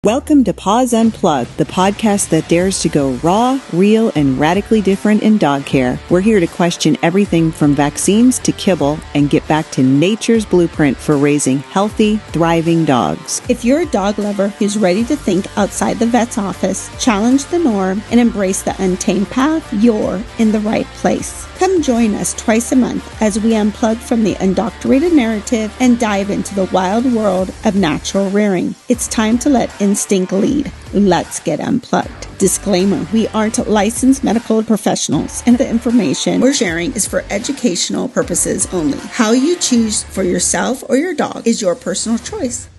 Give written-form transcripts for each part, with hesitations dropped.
Welcome to Paws Unplugged, the podcast that dares to go raw, real, and radically different in dog care. We're here to question everything from vaccines to kibble and get back to nature's blueprint for raising healthy, thriving dogs. If you're a dog lover who's ready to think outside the vet's office, challenge the norm, and embrace the untamed path, you're in the right place. Come join us twice a month as we unplug from the undoctorated narrative and dive into the wild world of natural rearing. It's time to let instinct lead. Let's get unplugged. Disclaimer, we aren't licensed medical professionals, and the information we're sharing is for educational purposes only. How you choose for yourself or your dog is your personal choice.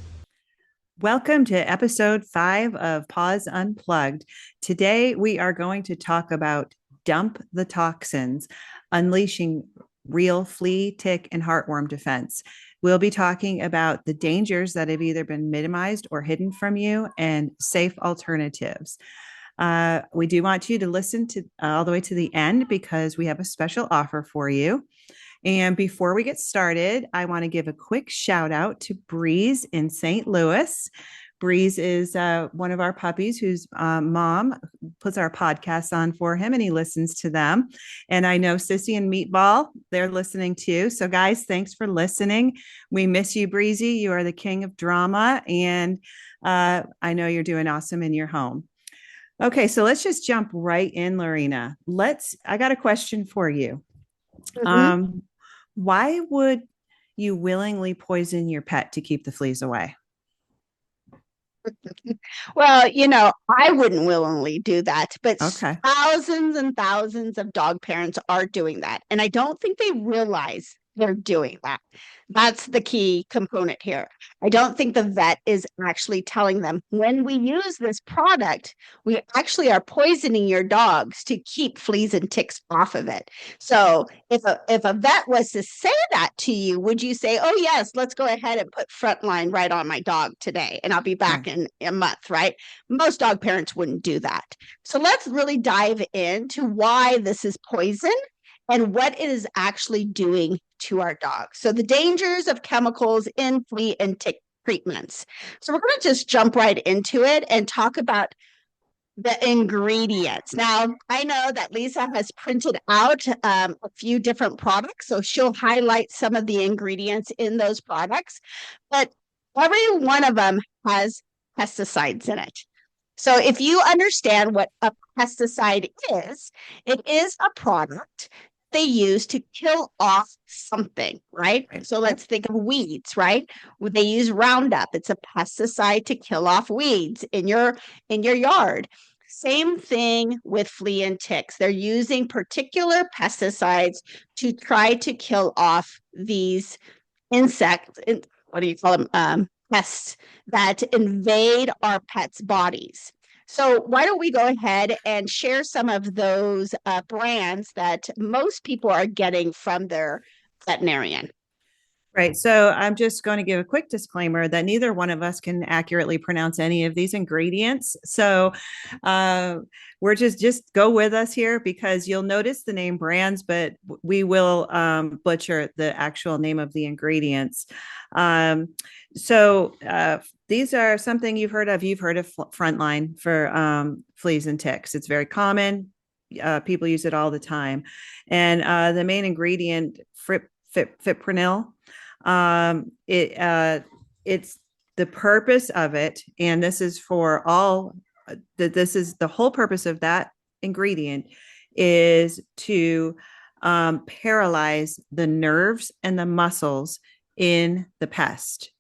Welcome to episode 5 of Paws Unplugged. Today, we are going to talk about Dump the Toxins, Unleashing Real Flea, Tick, and Heartworm Defense. We'll be talking about the dangers that have either been minimized or hidden from you and safe alternatives. We do want you to listen to all the way to the end because we have a special offer for you. And before we get started, I want to give a quick shout out to Breeze in St. Louis. Breeze is one of our puppies whose mom puts our podcasts on for him and he listens to them. And I know Sissy and Meatball, they're listening too. So guys, thanks for listening. We miss you, Breezy. You are the king of drama. And I know you're doing awesome in your home. Okay, so let's just jump right in, Lorena. I got a question for you. Mm-hmm. Why would you willingly poison your pet to keep the fleas away? Well, I wouldn't willingly do that, but thousands and thousands of dog parents are doing that. And I don't think they realize they're doing that. That's the key component here. I don't think the vet is actually telling them when we use this product, we actually are poisoning your dogs to keep fleas and ticks off of it. So if a vet was to say that to you, would you say, oh yes, let's go ahead and put Frontline right on my dog today and I'll be back in a month, right? Most dog parents wouldn't do that. So let's really dive into why this is poison and what it is actually doing to our dogs. So the dangers of chemicals in flea and tick treatments. So we're going to just jump right into it and talk about the ingredients. Now, I know that Lisa has printed out a few different products, so she'll highlight some of the ingredients in those products, but every one of them has pesticides in it. So if you understand what a pesticide is, it is a product they use to kill off something, right? So let's think of weeds, right? They use Roundup. It's a pesticide to kill off weeds in your yard. Same thing with flea and ticks. They're using particular pesticides to try to kill off these insects. What do you call them? Pests that invade our pets' bodies. So why don't we go ahead and share some of those brands that most people are getting from their veterinarian. Right. So I'm just going to give a quick disclaimer that neither one of us can accurately pronounce any of these ingredients. So we're just go with us here because you'll notice the name brands, but we will butcher the actual name of the ingredients. So these are something you've heard of. You've heard of Frontline for fleas and ticks. It's very common. People use it all the time. And the main ingredient, fipronil, it's the purpose of it. And this is for all this is the whole purpose of that ingredient is to paralyze the nerves and the muscles in the pest.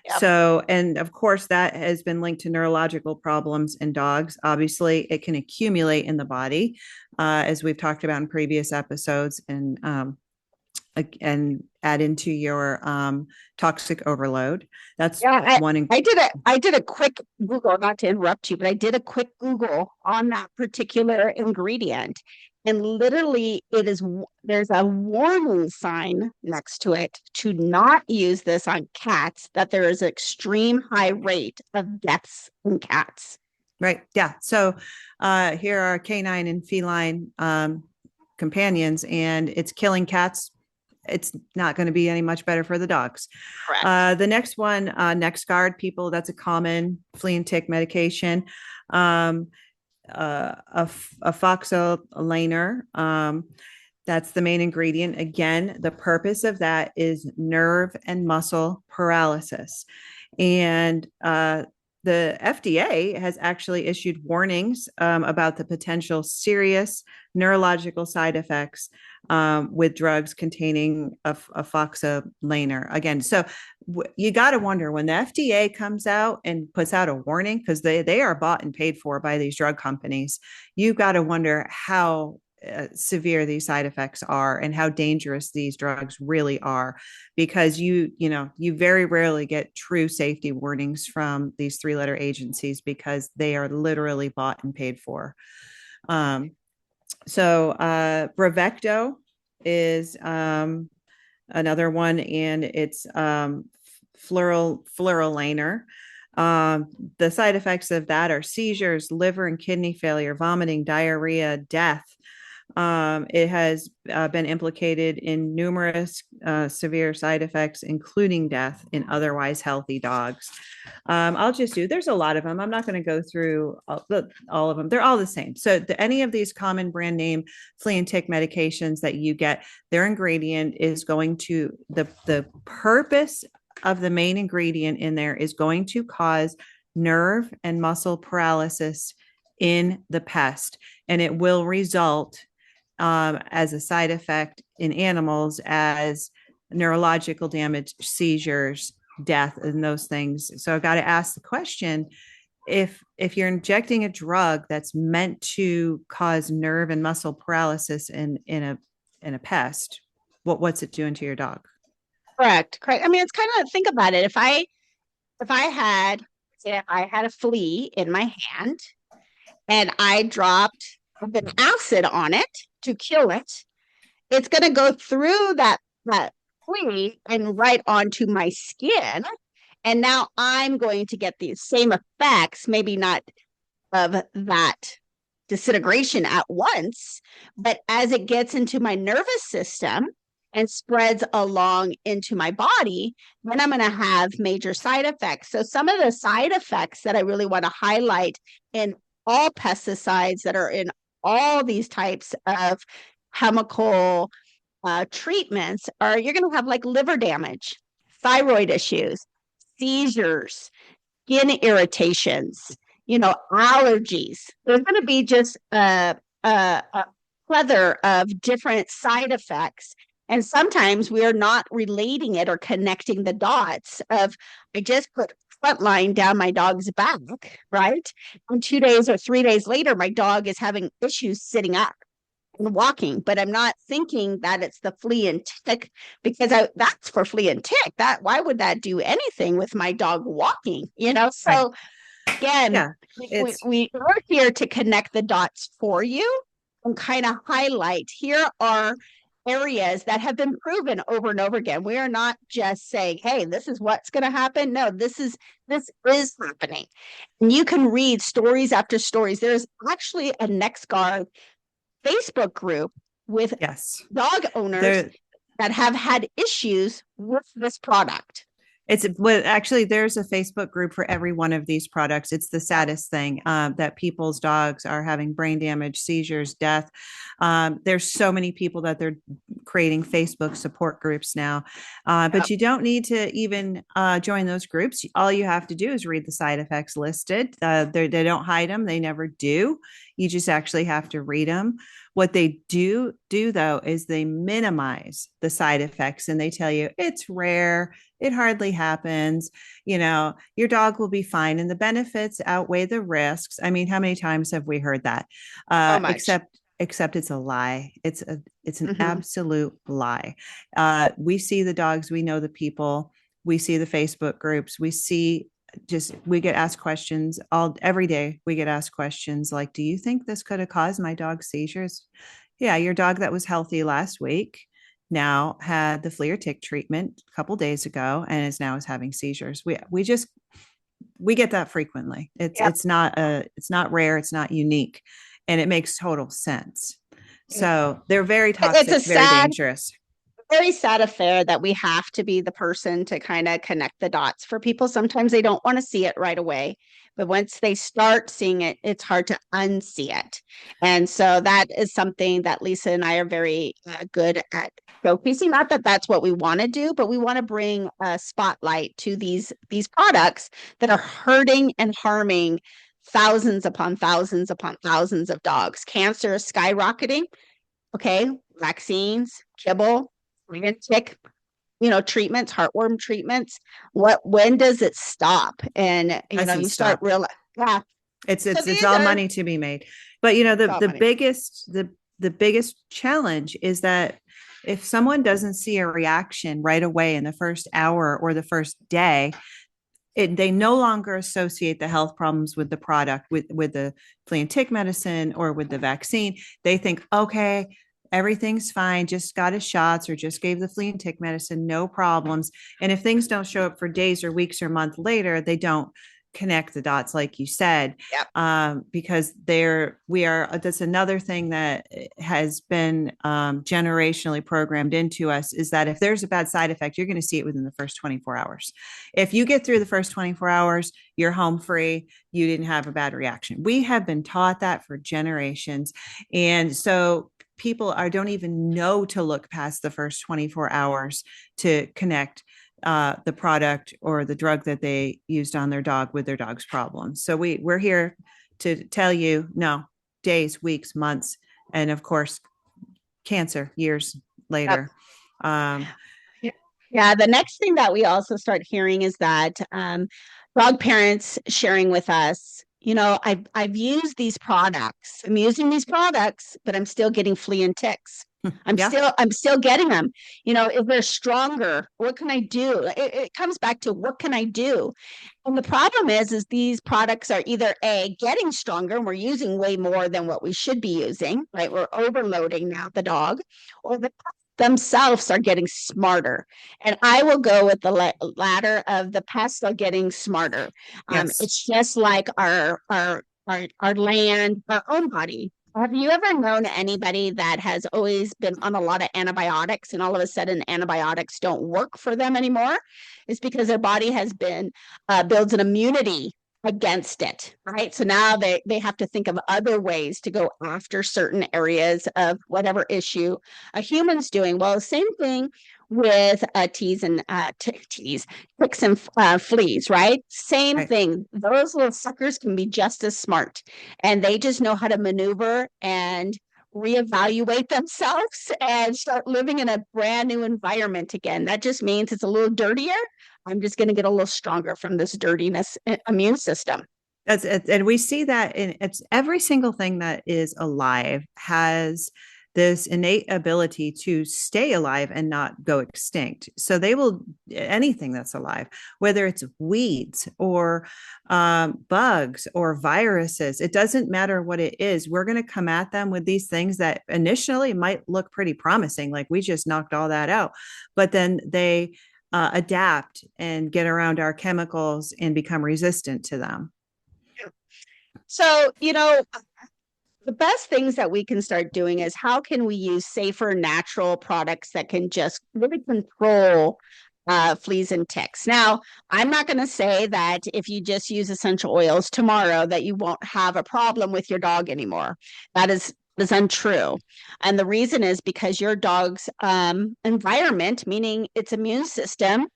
Yep. So, and of course, that has been linked to neurological problems in dogs. Obviously, it can accumulate in the body, as we've talked about in previous episodes, and add into your toxic overload. That's one. I did a quick Google, not to interrupt you, but I did a quick Google on that particular ingredient. And literally there's a warning sign next to it to not use this on cats, that there is an extreme high rate of deaths in cats. Right. Yeah. So here are canine and feline companions, and it's killing cats it's not going to be any much better for the dogs. Correct. The next one, NexGard, people, that's a common flea and tick medication. Um, a foxolaner. That's the main ingredient. Again, the purpose of that is nerve and muscle paralysis. And the FDA has actually issued warnings about the potential serious neurological side effects with drugs containing a foxolaner. Again, so you got to wonder when the FDA comes out and puts out a warning, because they are bought and paid for by these drug companies. You've got to wonder how severe these side effects are and how dangerous these drugs really are, because you very rarely get true safety warnings from these 3-letter agencies, because they are literally bought and paid for. Bravecto is another one, and it's fluralaner. The side effects of that are seizures, liver and kidney failure, vomiting, diarrhea, death. It has been implicated in numerous severe side effects, including death in otherwise healthy dogs. There's a lot of them. I'm not going to go through all of them. They're all the same. So any of these common brand name flea and tick medications that you get, their ingredient is going to, the purpose of the main ingredient in there is going to cause nerve and muscle paralysis in the pest. And it will result as a side effect in animals as neurological damage, seizures, death, and those things. So I've got to ask the question, if you're injecting a drug that's meant to cause nerve and muscle paralysis in a pest, what's it doing to your dog? Correct. I mean, it's kind of, think about it. If I had a flea in my hand and I dropped an acid on it to kill it, it's going to go through that flea and right onto my skin. And now I'm going to get these same effects, maybe not of that disintegration at once, but as it gets into my nervous system and spreads along into my body, then I'm going to have major side effects. So some of the side effects that I really want to highlight in all pesticides that are in all these types of chemical treatments are, you're going to have like liver damage, thyroid issues, seizures, skin irritations, allergies. There's going to be just a plethora of different side effects. And sometimes we are not relating it or connecting the dots of, I just put frontline down my dog's back, right? And 2 days or 3 days later, my dog is having issues sitting up and walking, but I'm not thinking that it's the flea and tick, because that's for flea and tick. Why would that do anything with my dog walking? So again, yeah, we are here to connect the dots for you and kind of highlight, here are areas that have been proven over and over again. We are not just saying, hey, this is what's going to happen. No, this is happening. And you can read stories after stories. There's actually a NexGard Facebook group with dog owners that have had issues with this product. There's a Facebook group for every one of these products. It's the saddest thing that people's dogs are having brain damage, seizures, death. There's so many people that they're creating Facebook support groups now, but you don't need to even join those groups. All you have to do is read the side effects listed. They don't hide them. They never do. You just actually have to read them. What they do though is they minimize the side effects, and they tell you it's rare, it hardly happens, your dog will be fine, and the benefits outweigh the risks. I mean, how many times have we heard that? Except it's a lie. It's an absolute lie. We see the dogs, we know the people, we see the Facebook groups, we get asked questions every day. We get asked questions like, do you think this could have caused my dog's seizures? Yeah, your dog that was healthy last week now had the flea or tick treatment a couple days ago and is having seizures. We get that frequently. It's not rare, it's not unique, and it makes total sense. So they're very toxic, very dangerous. very sad affair that we have to be the person to kind of connect the dots for people. Sometimes they don't want to see it right away, but once they start seeing it, it's hard to unsee it. And so that is something that Lisa and I are very good at showcasing. Not that that's what we want to do, but we want to bring a spotlight to these products that are hurting and harming thousands upon thousands upon thousands of dogs. Cancer is skyrocketing. Okay, vaccines, kibble, and tick, treatments, heartworm treatments. When does it stop? And you start realizing, yeah, it's all money to be made. But the biggest challenge is that if someone doesn't see a reaction right away in the first hour or the first day, they no longer associate the health problems with the product, with the flea and tick medicine or with the vaccine. They think, okay, everything's fine, just got his shots or just gave the flea and tick medicine, no problems. And if things don't show up for days or weeks or months later, they don't connect the dots, like you said. Yep. Because that's another thing that has been generationally programmed into us, is that if there's a bad side effect, you're going to see it within the first 24 hours. If you get through the first 24 hours, you're home free, you didn't have a bad reaction. We have been taught that for generations. And so people don't even know to look past the first 24 hours to connect the product or the drug that they used on their dog with their dog's problems. So we're here to tell you, no, days, weeks, months, and of course, cancer years later. Yep. Yeah, the next thing that we also start hearing is that dog parents sharing with us, I've used these products. I'm using these products, but I'm still getting flea and ticks. I'm still getting them. If they're stronger, what can I do? It comes back to what can I do? And the problem is these products are either getting stronger and we're using way more than what we should be using, right? We're overloading now the dog, or the themselves are getting smarter. And I will go with the latter of the pests are getting smarter. Yes. It's just like our land, our own body. Have you ever known anybody that has always been on a lot of antibiotics and all of a sudden antibiotics don't work for them anymore? It's because their body has been builds an immunity against it, right? So now they have to think of other ways to go after certain areas of whatever issue a human's doing. Well, the same thing with ticks and fleas, right? Same thing. Those little suckers can be just as smart, and they just know how to maneuver and reevaluate themselves and start living in a brand new environment again. That just means it's a little dirtier. I'm just going to get a little stronger from this dirtiness immune system. And we see that it's every single thing that is alive has this innate ability to stay alive and not go extinct. So they will, anything that's alive, whether it's weeds or bugs or viruses, it doesn't matter what it is. We're going to come at them with these things that initially might look pretty promising, like we just knocked all that out, but then they adapt and get around our chemicals and become resistant to them. So, the best things that we can start doing is how can we use safer natural products that can just really control fleas and ticks. Now, I'm not going to say that if you just use essential oils tomorrow that you won't have a problem with your dog anymore. That is untrue. And the reason is because your dog's environment, meaning its immune system,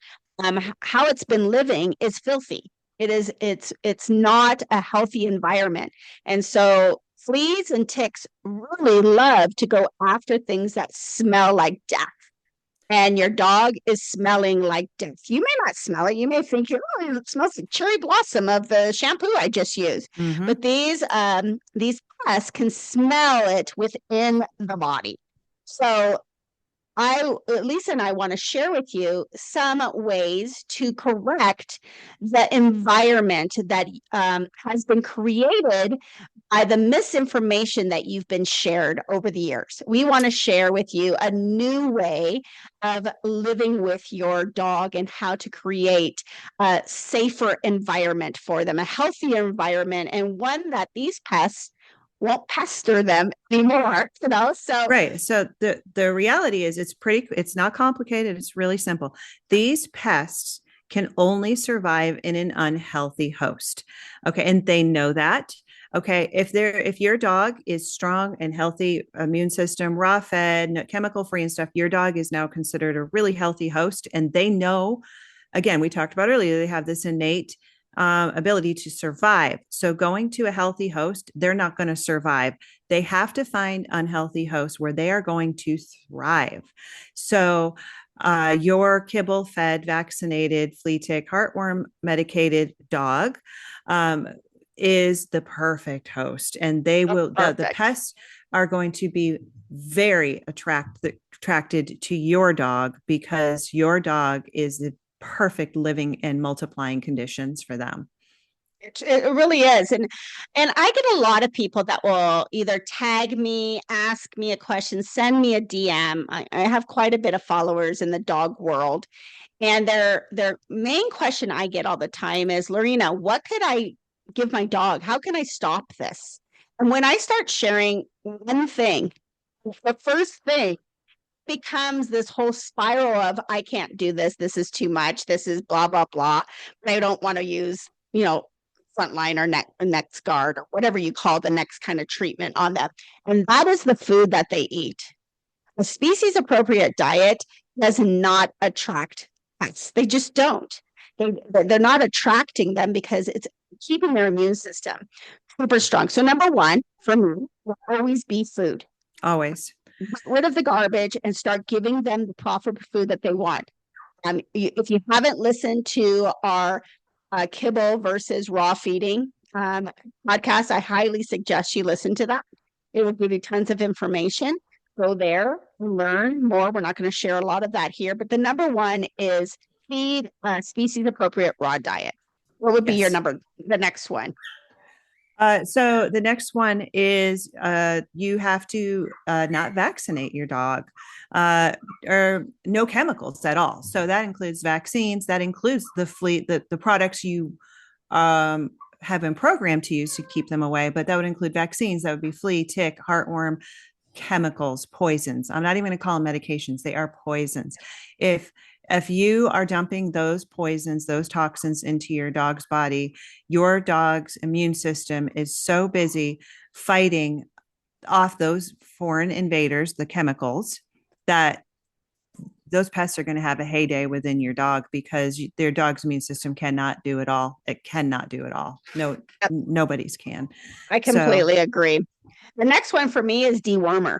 how it's been living is filthy. It's not a healthy environment. And so fleas and ticks really love to go after things that smell like death. And your dog is smelling like death. You may not smell it. You may think, it smells like cherry blossom of the shampoo I just used. Mm-hmm. But these pests can smell it within the body. So Lisa and I want to share with you some ways to correct the environment that has been created by the misinformation that you've been shared over the years. We want to share with you a new way of living with your dog and how to create a safer environment for them, a healthier environment, and one that these pests won't pester them anymore, so right. So the reality is it's not complicated, it's really simple. These pests can only survive in an unhealthy host. Okay, and they know that. Okay, if your dog is strong and healthy, immune system, raw fed, no, chemical free and stuff, your dog is now considered a really healthy host, and they know. Again, we talked about earlier, they have this innate ability to survive. So going to a healthy host, they're not going to survive. They have to find unhealthy hosts where they are going to thrive. So your kibble fed, vaccinated, flea tick, heartworm medicated dog is the perfect host, and they will the pests are going to be very attracted to your dog because your dog is the perfect living and multiplying conditions for them. It really is. And I get a lot of people that will either tag me, ask me a question, send me a DM. I have quite a bit of followers in the dog world. And their main question I get all the time is, Lorena, what could I give my dog? How can I stop this? And when I start sharing one thing, the first thing becomes this whole spiral of, I can't do this. This is too much. This is blah, blah, blah. But I don't want to use, frontline or next guard or whatever you call the next kind of treatment on them. And that is the food that they eat. A species appropriate diet does not attract pests. They just don't. They're not attracting them because it's keeping their immune system super strong. So number one for me will always be food. Always. Get rid of the garbage and start giving them the proper food that they want. If you haven't listened to our kibble versus raw feeding podcast, I highly suggest you listen to that. It will give you tons of information. Go there, learn more. We're not going to share a lot of that here, but the number one is feed a species appropriate raw diet. What would be the next one? So the next one is you have to not vaccinate your dog or no chemicals at all. So that includes vaccines. That includes the products you have been programmed to use to keep them away. But that would include vaccines. That would be flea, tick, heartworm, chemicals, poisons. I'm not even going to call them medications. They are poisons. If you are dumping those poisons, those toxins into your dog's body, your dog's immune system is so busy fighting off those foreign invaders, the chemicals, that those pests are going to have a heyday within your dog because their dog's immune system cannot do it all. It cannot do it all. No, nobody's can. I completely agree. The next one for me is dewormer.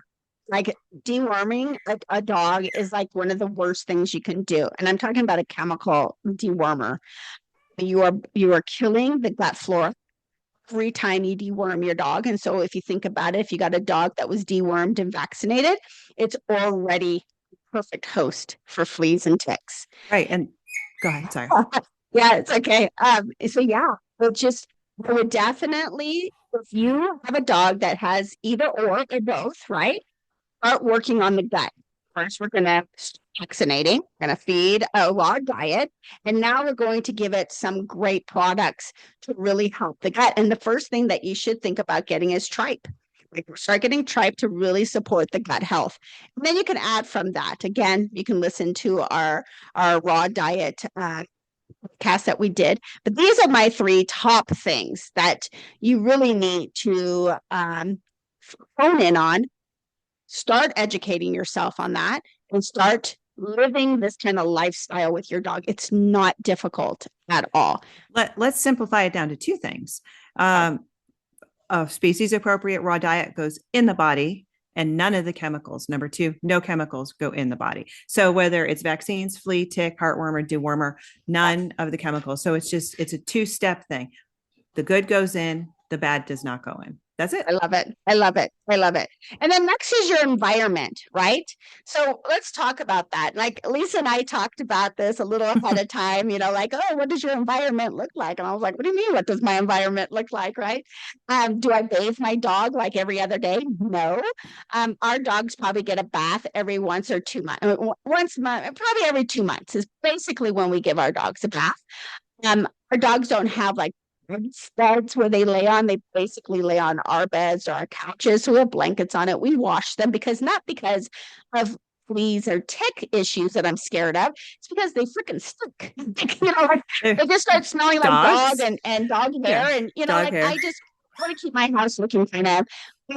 Like deworming a dog is like one of the worst things you can do. And I'm talking about a chemical dewormer. You are killing the gut flora every time you deworm your dog. And so if you think about it, if you got a dog that was dewormed and vaccinated, it's already a perfect host for fleas and ticks. Right. And go ahead. Sorry. Yeah, it's okay. So yeah, I would definitely, if you have a dog that has either or both, right? Start working on the gut. First, we're going to vaccinating, going to feed a raw diet, and now we're going to give it some great products to really help the gut. And the first thing that you should think about getting is tripe. Like start getting tripe to really support the gut health. And then you can add from that. Again, you can listen to our raw diet cast that we did. But these are my 3 top things that you really need to hone in on. Start educating yourself on that and start living this kind of lifestyle with your dog. It's not difficult at all. Let's simplify it down to 2 things. A species appropriate raw diet goes in the body and none of the chemicals. Number 2, no chemicals go in the body. So whether it's vaccines, flea, tick, heartworm, or dewormer, none of the chemicals. So it's a 2-step thing. The good goes in, the bad does not go in. That's it. I love it. I love it. I love it. And then next is your environment, right? So let's talk about that. Like Lisa and I talked about this a little ahead of time, like, oh, what does your environment look like? And I was like, what do you mean? What does my environment look like? Right. Do I bathe my dog like every other day? No. Our dogs probably get a bath every once or 2 months. Probably every 2 months is basically when we give our dogs a bath. Our dogs don't have like beds where they lay on. They basically lay on our beds or our couches. So we have blankets on it. We wash them not because of fleas or tick issues that I'm scared of. It's because they freaking stink. Like they just start smelling like dog and dog hair. Yeah. And dog hair. I just want to keep my house looking kind of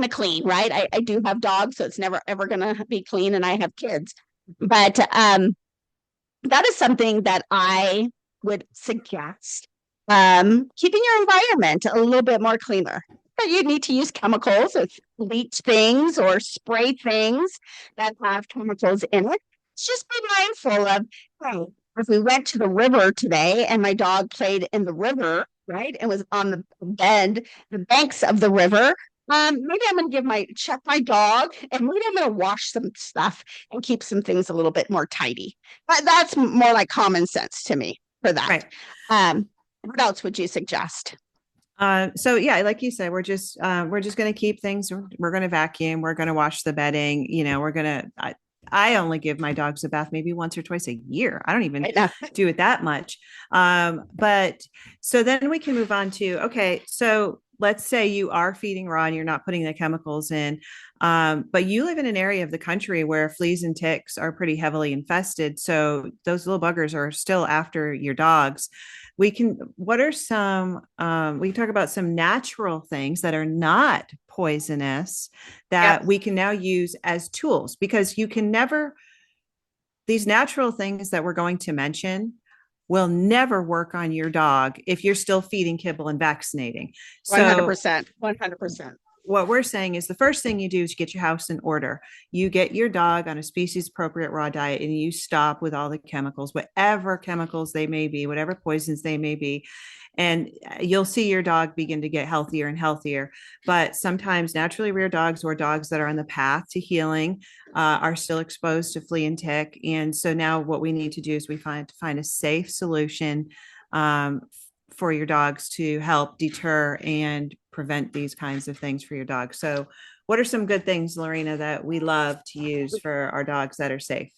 clean, right? I do have dogs, so it's never ever gonna be clean, and I have kids. But that is something that I would suggest. Keeping your environment a little bit more cleaner. But you need to use chemicals or bleach things or spray things that have chemicals in it. Just be mindful of, hey, if we went to the river today and my dog played in the river, right, and was on the banks of the river, maybe I'm going to check my dog, and maybe I'm going to wash some stuff and keep some things a little bit more tidy. But that's more like common sense to me for that. Right. What else would you suggest? So yeah, like you said, we're just going to keep things. We're going to vacuum. We're going to wash the bedding. I only give my dogs a bath maybe once or twice a year. I don't even do it that much. But so then we can move on to, okay, so let's say you are feeding raw and you're not putting the chemicals in, but you live in an area of the country where fleas and ticks are pretty heavily infested. So those little buggers are still after your dogs. We can talk about some natural things that are not poisonous that we can now use as tools, because these natural things that we're going to mention will never work on your dog if you're still feeding kibble and vaccinating. 100%. 100%. What we're saying is the first thing you do is get your house in order. You get your dog on a species appropriate raw diet, and you stop with all the chemicals, whatever chemicals they may be, whatever poisons they may be. And you'll see your dog begin to get healthier and healthier. But sometimes naturally reared dogs or dogs that are on the path to healing are still exposed to flea and tick. And so now what we need to do is we find a safe solution for your dogs to help deter and prevent these kinds of things for your dog. So what are some good things, Lorena, that we love to use for our dogs that are safe?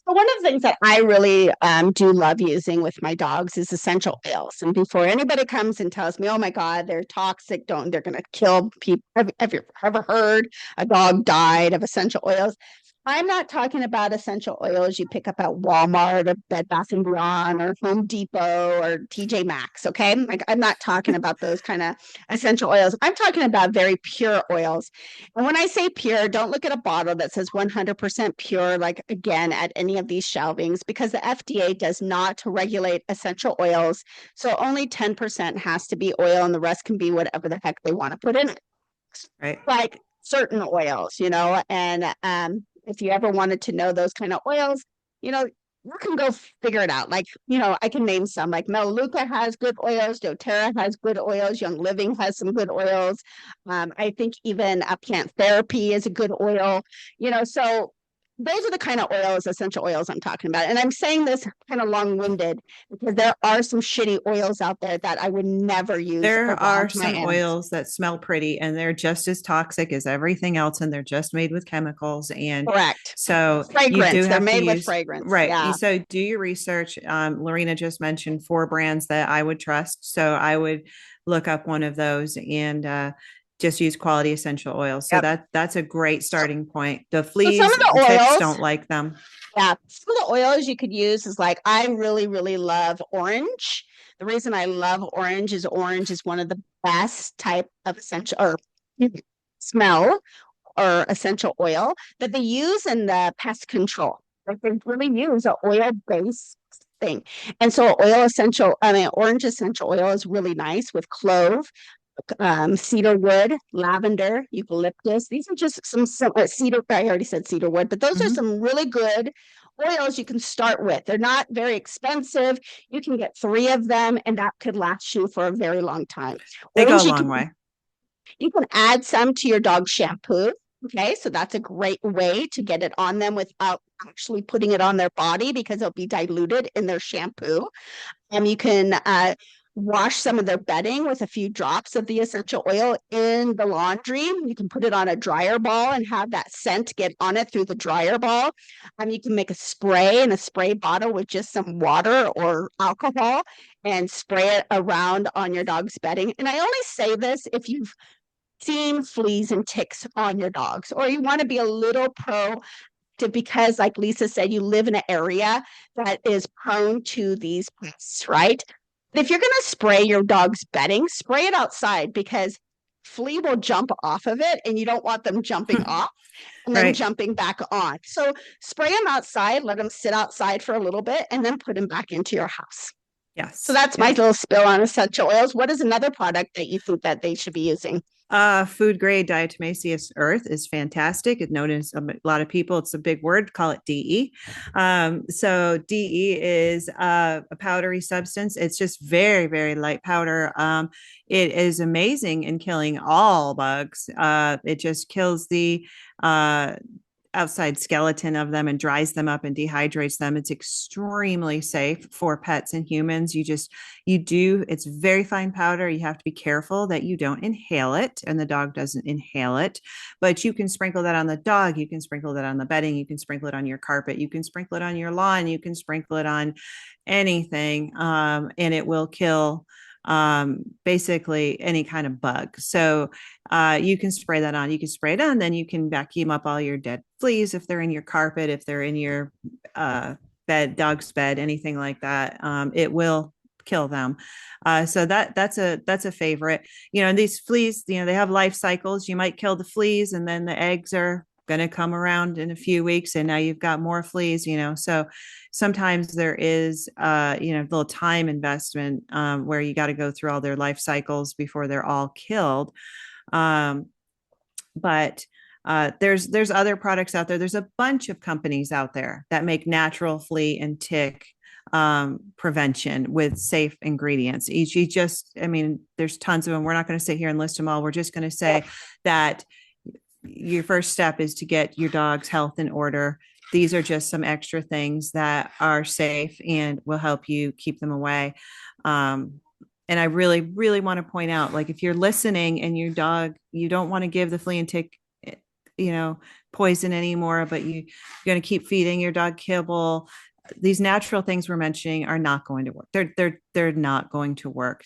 So one of the things that I really do love using with my dogs is essential oils. And before anybody comes and tells me, oh my God, they're toxic, they're going to kill people. Have you ever heard a dog died of essential oils? I'm not talking about essential oils you pick up at Walmart or Bed Bath & Beyond or Home Depot or TJ Maxx, okay? Like, I'm not talking about those kind of essential oils. I'm talking about very pure oils. And when I say pure, don't look at a bottle that says 100% pure, like, again, at any of these shelvings, because the FDA does not regulate essential oils. So only 10% has to be oil, and the rest can be whatever the heck they want to put in it. Right. Like certain oils, and if you ever wanted to know those kind of oils, you can go figure it out. Like, I can name some, like Melaleuca has good oils, doTERRA has good oils, Young Living has some good oils. I think even Plant Therapy is a good oil, so those are the kind of essential oils I'm talking about. And I'm saying this kind of long-winded because there are some shitty oils out there that I would never use. There are some oils that smell pretty and they're just as toxic as everything else, and they're just made with chemicals. And correct. So fragrance. They're made with fragrance. Right. Yeah. So do your research. Lorena just mentioned 4 brands that I would trust. So I would look up one of those and just use quality essential oils. So that's a great starting point. The fleas and ticks don't like them. Yeah. Some of the oils you could use is like, I really, really love orange. The reason I love orange is one of the best type of essential or smell or essential oil that they use in the pest control. Like, they really use an oil-based thing. And so orange essential oil is really nice with clove, cedar wood, lavender, eucalyptus. These are just some cedar. I already said cedar wood, but those are some really good oils you can start with. They're not very expensive. You can get 3 of them, and that could last you for a very long time. They go a long way. You can add some to your dog's shampoo. Okay, so that's a great way to get it on them without actually putting it on their body, because it'll be diluted in their shampoo. You can wash some of their bedding with a few drops of the essential oil in the laundry. You can put it on a dryer ball and have that scent get on it through the dryer ball. You can make a spray in a spray bottle with just some water or alcohol and spray it around on your dog's bedding. And I only say this if you've seen fleas and ticks on your dogs, or you want to be a little proactive because, like Lisa said, you live in an area that is prone to these pests, right? If you're going to spray your dog's bedding, spray it outside because flea will jump off of it and you don't want them jumping off and then jumping back on. So spray them outside, let them sit outside for a little bit, and then put them back into your house. Yes. So that's my little spill on essential oils. What is another product that you think that they should be using? Food grade diatomaceous earth is fantastic. It's known as a lot of people, it's a big word, call it DE. So DE is a powdery substance. It's just very, very light powder. It is amazing in killing all bugs. It just kills the outside skeleton of them and dries them up and dehydrates them. It's extremely safe for pets and humans. It's very fine powder. You have to be careful that you don't inhale it and the dog doesn't inhale it, but you can sprinkle that on the dog. You can sprinkle that on the bedding. You can sprinkle it on your carpet. You can sprinkle it on your lawn. You can sprinkle it on anything. And it will kill basically any kind of bug. So you can spray that on. You can spray it on, then you can vacuum up all your dead fleas if they're in your carpet, if they're in your bed, dog's bed, anything like that. It will kill them. So that's a favorite. And these fleas, they have life cycles. You might kill the fleas, and then the eggs are going to come around in a few weeks, and now you've got more fleas. So sometimes there is a little time investment where you got to go through all their life cycles before they're all killed. But there's other products out there. There's a bunch of companies out there that make natural flea and tick prevention with safe ingredients. There's tons of them. We're not going to sit here and list them all. We're just going to say that your first step is to get your dog's health in order. These are just some extra things that are safe and will help you keep them away. And I really, really want to point out, like, if you're listening and your dog, you don't want to give the flea and tick, poison anymore, but you're going to keep feeding your dog kibble. These natural things we're mentioning are not going to work. They're not going to work.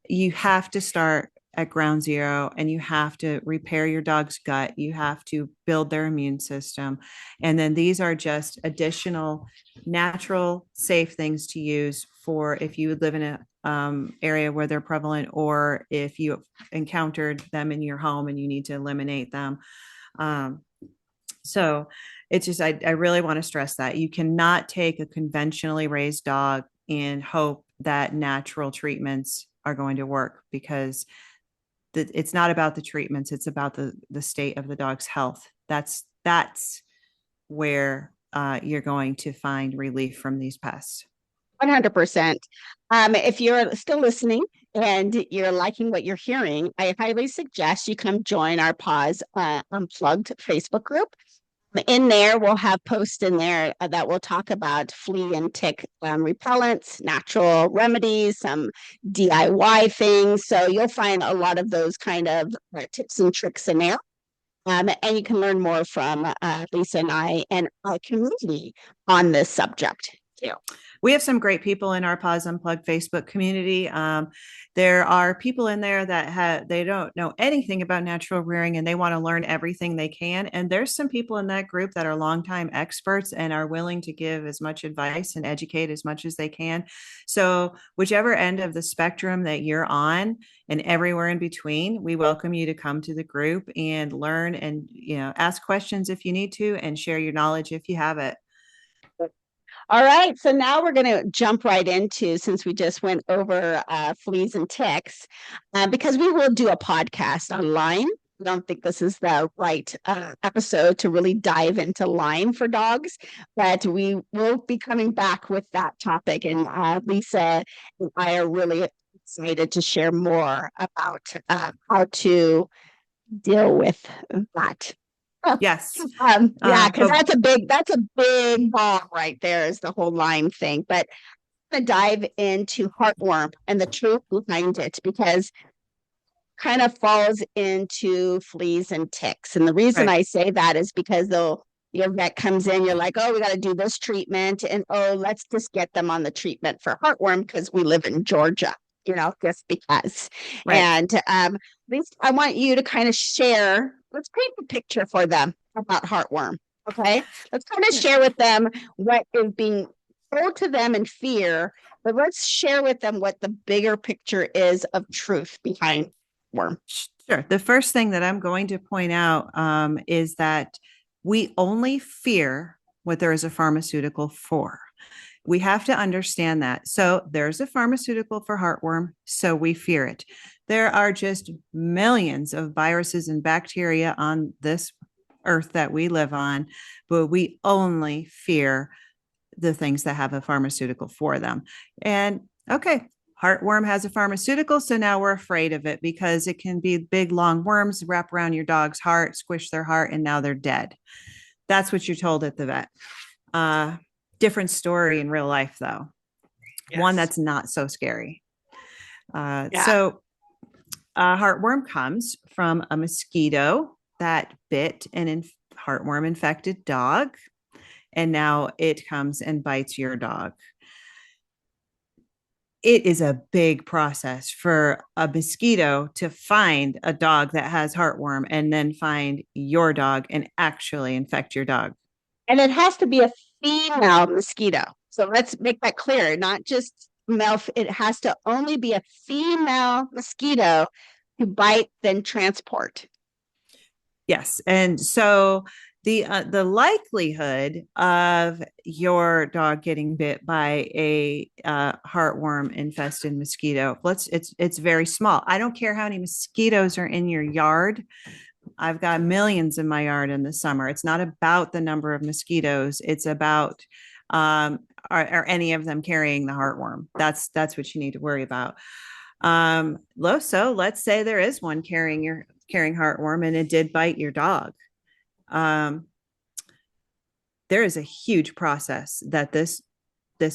You have to start at ground zero, and you have to repair your dog's gut. You have to build their immune system. And then these are just additional natural, safe things to use for if you live in a area where they're prevalent, or if you encountered them in your home and you need to eliminate them. So it's just, I really want to stress that you cannot take a conventionally raised dog and hope that natural treatments are going to work, because it's not about the treatments. It's about the state of the dog's health. That's where you're going to find relief from these pests. 100%. If you're still listening and you're liking what you're hearing, I highly suggest you come join our Paws Unplugged Facebook group. In there, we'll have posts in there that will talk about flea and tick repellents, natural remedies, some DIY things. So you'll find a lot of those kind of tips and tricks in there. And you can learn more from Lisa and I and our community on this subject too. We have some great people in our Paws Unplugged Facebook community. There are people in there that they don't know anything about natural rearing and they want to learn everything they can. And there's some people in that group that are longtime experts and are willing to give as much advice and educate as much as they can. So whichever end of the spectrum that you're on and everywhere in between, we welcome you to come to the group and learn and ask questions if you need to and share your knowledge if you have it. All right, so now we're going to jump right into, since we just went over fleas and ticks, because we will do a podcast on Lyme. I don't think this is the right episode to really dive into Lyme for dogs, but we will be coming back with that topic. And Lisa and I are really excited to share more about how to deal with that. Yes. Yeah, because that's a big ball right there, is the whole Lyme thing. But I'm gonna dive into heartworm and the truth behind it, because kind of falls into fleas and ticks. And the reason I say that is because Your vet comes in, you're like, oh, we got to do this treatment. And oh, let's just get them on the treatment for heartworm because we live in Georgia, just because. Right. And at least I want you to kind of share, let's paint the picture for them about heartworm. Okay. Let's kind of share with them what is being told to them in fear, but let's share with them what the bigger picture is of truth behind worm. Sure. The first thing that I'm going to point out is that we only fear what there is a pharmaceutical for. We have to understand that. So there's a pharmaceutical for heartworm, so we fear it. There are just millions of viruses and bacteria on this earth that we live on, but we only fear the things that have a pharmaceutical for them. And okay, heartworm has a pharmaceutical, so now we're afraid of it because it can be big, long worms wrap around your dog's heart, squish their heart, and now they're dead. That's what you're told at the vet. Different story in real life, though. Yes. One that's not so scary. So heartworm comes from a mosquito that bit an heartworm infected dog, and now it comes and bites your dog. It is a big process for a mosquito to find a dog that has heartworm and then find your dog and actually infect your dog. And it has to be a female mosquito. So let's make that clear. Not just male. It has to only be a female mosquito to bite, then transport. Yes. And so the likelihood of your dog getting bit by a heartworm infested mosquito, it's very small. I don't care how many mosquitoes are in your yard. I've got millions in my yard in the summer. It's not about the number of mosquitoes. It's about are any of them carrying the heartworm? That's what you need to worry about. So let's say there is one carrying heartworm and it did bite your dog. There is a huge process that this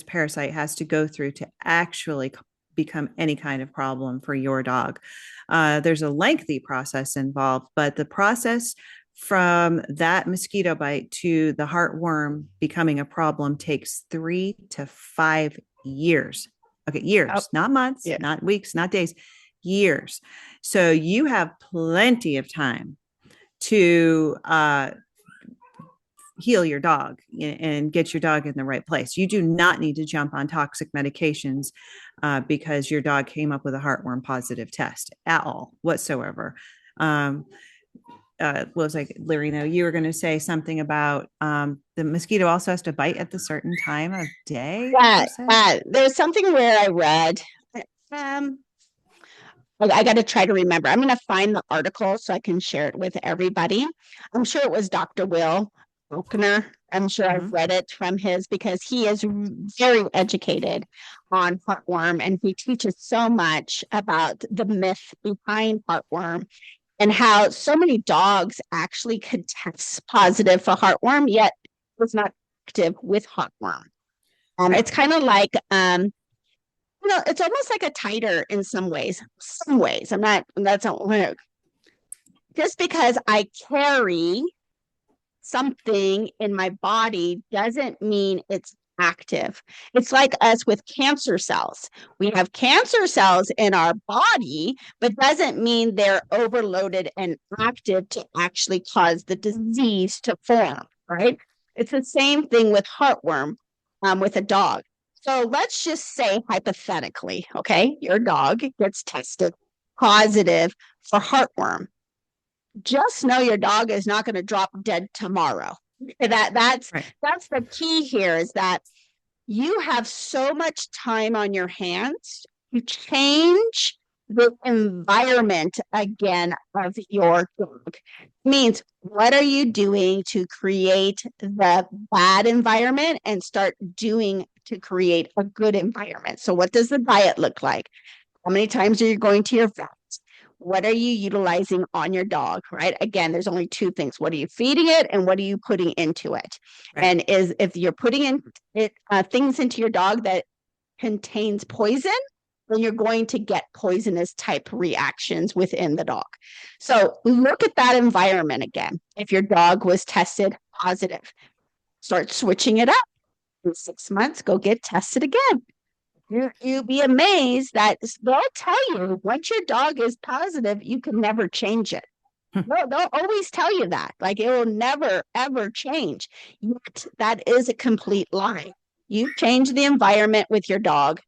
parasite has to go through to actually become any kind of problem for your dog. There's a lengthy process involved, but the process from that mosquito bite to the heartworm becoming a problem takes 3 to 5 years. Okay, years, not months, not weeks, not days, years. So you have plenty of time to heal your dog and get your dog in the right place. You do not need to jump on toxic medications because your dog came up with a heartworm positive test at all whatsoever. Was like, Lorena, you were going to say something about the mosquito also has to bite at the certain time of day. There's something where I read, I got to try to remember. I'm going to find the article so I can share it with everybody. I'm sure it was Dr. Will Faulkner. I'm sure I've read it from his because he is very educated on heartworm and he teaches so much about the myth behind heartworm and how so many dogs actually could test positive for heartworm, yet was not active with heartworm. It's kind of like, it's almost like a titer in some ways. That's not, just because I carry something in my body doesn't mean it's active. It's like us with cancer cells. We have cancer cells in our body, but doesn't mean they're overloaded and active to actually cause the disease to form, right? It's the same thing with heartworm with a dog. So let's just say hypothetically, okay, your dog gets tested positive for heartworm. Just know your dog is not going to drop dead tomorrow. That's the key here is that you have so much time on your hands to change the environment again of your dog. Means what are you doing to create the bad environment and start doing to create a good environment? So what does the diet look like? How many times are you going to your vet? What are you utilizing on your dog, right? Again, there's only two things. What are you feeding it and what are you putting into it? Right. And if you're putting in things into your dog that contains poison, then you're going to get poisonous type reactions within the dog. So look at that environment again. If your dog was tested positive. Start switching it up. In 6 months, go get tested again. You'll be amazed that they'll tell you once your dog is positive, you can never change it. They'll always tell you that. Like, it will never, ever change. Yet that is a complete lie. You change the environment with your dog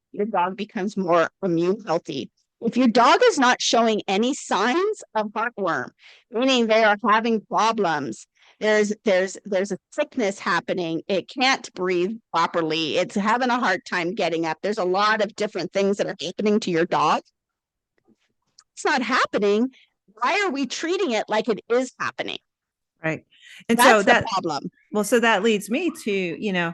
becomes more immune healthy. If your dog is not showing any signs of heartworm, meaning they are having problems, there's a sickness happening, it can't breathe properly, it's having a hard time getting up, there's a lot of different things that are happening to your dog. It's not happening. Why are we treating it like it is happening? Right. And that's so the problem. Well, so that leads me to,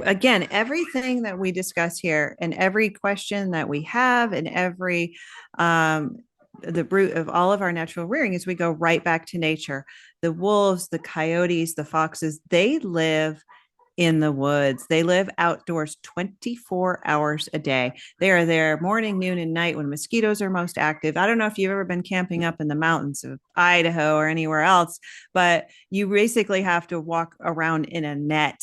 again, everything that we discuss here and every question that we have and every, the root of all of our natural rearing is we go right back to nature. The wolves, the coyotes, the foxes, they live in the woods. They live outdoors 24 hours a day. They are there morning, noon, and night when mosquitoes are most active. I don't know if you've ever been camping up in the mountains of Idaho or anywhere else, but you basically have to walk around in a net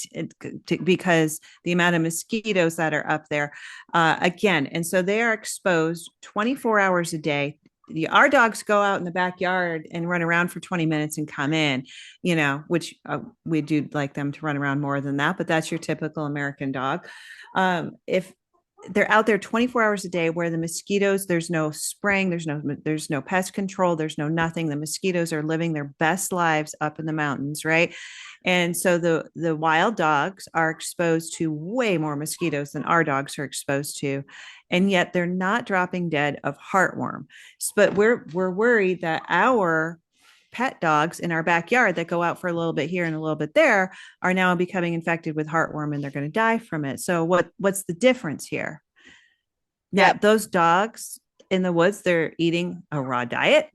because the amount of mosquitoes that are up there, again. And so they are exposed 24 hours a day. Our dogs go out in the backyard and run around for 20 minutes and come in, which we do like them to run around more than that, but that's your typical American dog. If they're out there 24 hours a day where the mosquitoes, there's no spraying, there's no pest control, there's no nothing. The mosquitoes are living their best lives up in the mountains, right? And so the wild dogs are exposed to way more mosquitoes than our dogs are exposed to, and yet they're not dropping dead of heartworm. But we're worried that our pet dogs in our backyard that go out for a little bit here and a little bit there are now becoming infected with heartworm and they're going to die from it. So what's the difference here? Now, those dogs in the woods, they're eating a raw diet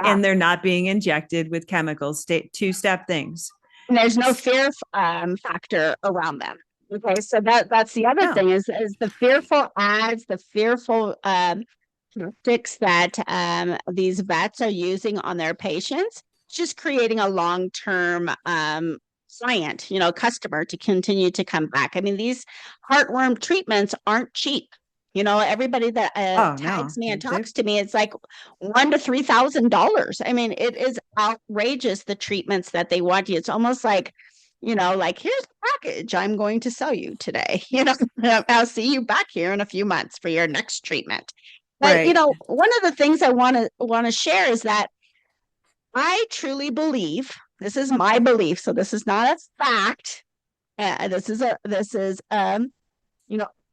and they're not being injected with chemicals, two-step things. And there's no fear factor around them. Okay, so that's the other thing is the fearful ads, the fearful tactics that these vets are using on their patients, just creating a long-term client, customer to continue to come back. I mean, these heartworm treatments aren't cheap. Everybody that tags me and talks to me, it's like $1,000 to $3,000. I mean, it is outrageous, the treatments that they want you. It's almost like, like, here's the package I'm going to sell you today. I'll see you back here in a few months for your next treatment. But, right. One of the things I want to share is that I truly believe, this is my belief, so this is not a fact. This is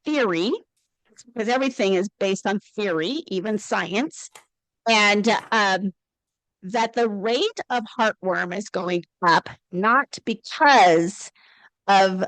theory, because everything is based on theory, even science, and that the rate of heartworm is going up, not because of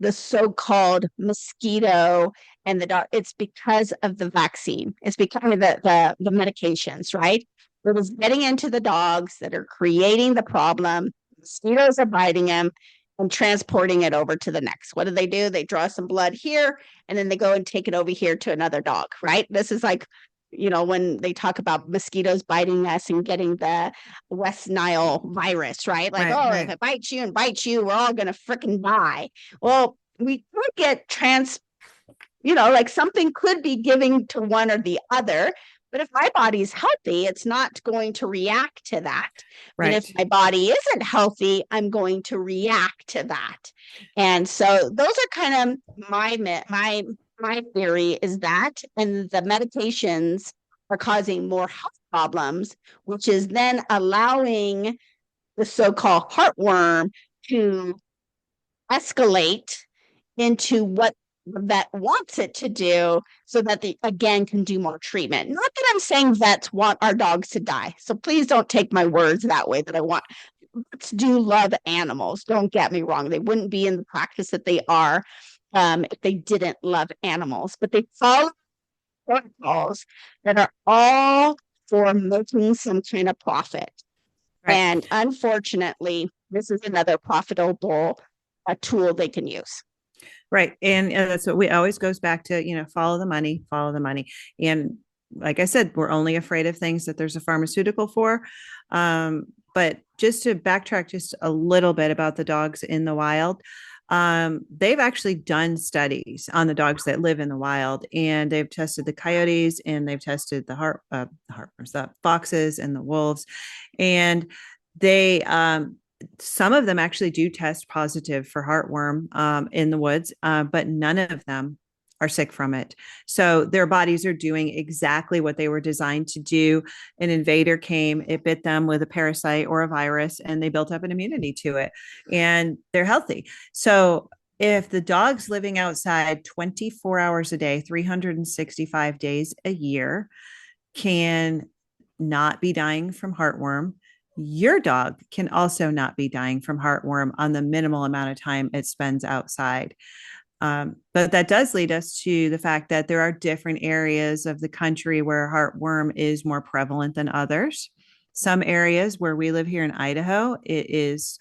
the so-called mosquito and the dog, it's because of the vaccine. It's because of the medications, right? It is getting into the dogs that are creating the problem. Mosquitoes are biting them and transporting it over to the next. What do? They draw some blood here, and then they go and take it over here to another dog, right? This is like, when they talk about mosquitoes biting us and getting the West Nile virus, right? Like, right. If it bites you and bites you, we're all going to freaking die. Well, we could get like something could be giving to one or the other. But if my body's healthy, it's not going to react to that. Right. And if my body isn't healthy, I'm going to react to that. And so those are kind of my theory is that, and the medications are causing more health problems, which is then allowing the so-called heartworm to escalate into what the vet wants it to do, so that they again can do more treatment. Not that I'm saying vets want our dogs to die, so please don't take my words that way, that I want. Vets do love animals, don't get me wrong. They wouldn't be in the practice that they are if they didn't love animals, but they follow protocols that are all for making some kind of profit. Right. And unfortunately, this is another profitable tool they can use. Right. And that's what we always goes back to, follow the money. And like I said, we're only afraid of things that there's a pharmaceutical for. But but just to backtrack just a little bit about the dogs in the wild, they've actually done studies on the dogs that live in the wild, and they've tested the coyotes and they've tested the foxes and the wolves, and they some of them actually do test positive for heartworm in the woods, but none of them are sick from it. So their bodies are doing exactly what they were designed to do. An invader came, it bit them with a parasite or a virus, and they built up an immunity to it, and they're healthy. So if the dog's living outside 24 hours a day, 365 days a year, can not be dying from heartworm, your dog can also not be dying from heartworm on the minimal amount of time it spends outside. But that does lead us to the fact that there are different areas of the country where heartworm is more prevalent than others. Some areas where we live here in Idaho, it is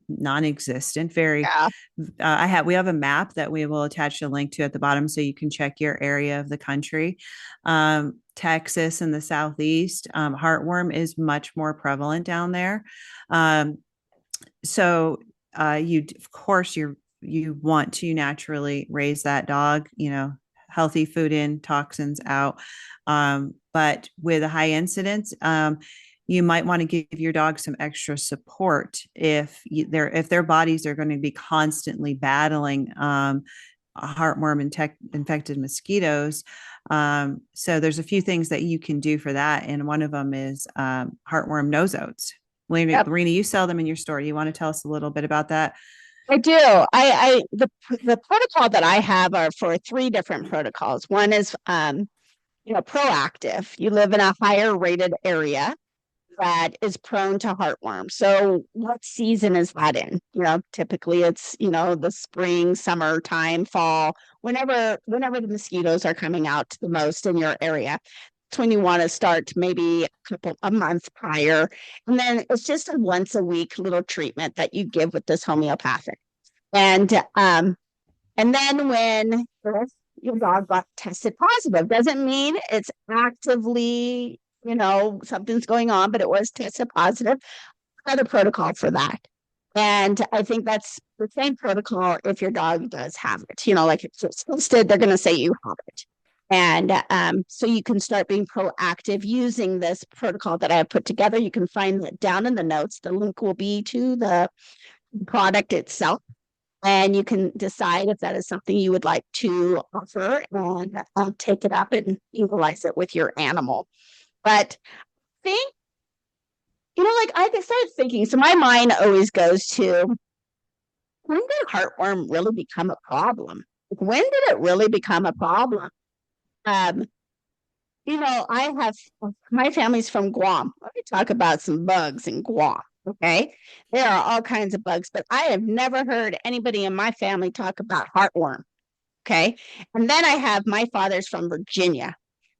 non-existent. We have a map that we will attach a link to at the bottom so you can check your area of the country. Texas and the Southeast, heartworm is much more prevalent down there. So you, of course, you want to naturally raise that dog, healthy food in, toxins out. But with a high incidence, you might want to give your dog some extra support if their bodies are going to be constantly battling heartworm infected mosquitoes. So there's a few things that you can do for that, and one of them is heartworm nose oats. Lorena, you sell them in your store. You want to tell us a little bit about that? I do. The protocol that I have are for 3 different protocols. One is proactive. You live in a higher rated area that is prone to heartworm. So what season is that in? Typically it's, the spring, summertime, fall, whenever the mosquitoes are coming out the most in your area. That's when you want to start, maybe a month prior. And then it's just a once a week little treatment that you give with this homeopathic. And then when your dog got tested positive, doesn't mean it's actively, something's going on, but it was tested positive. Another protocol for that. And I think that's the same protocol if your dog does have it. Like if it's tested, they're going to say you have it. And so you can start being proactive using this protocol that I have put together. You can find that down in the notes. The link will be to the product itself. And you can decide if that is something you would like to offer and take it up and utilize it with your animal. But I think, I started thinking, so my mind always goes to, when did heartworm really become a problem? When did it really become a problem? I have, my family's from Guam. Let me talk about some bugs in Guam. Okay. There are all kinds of bugs, but I have never heard anybody in my family talk about heartworm. Okay. And then I have my father's from Virginia.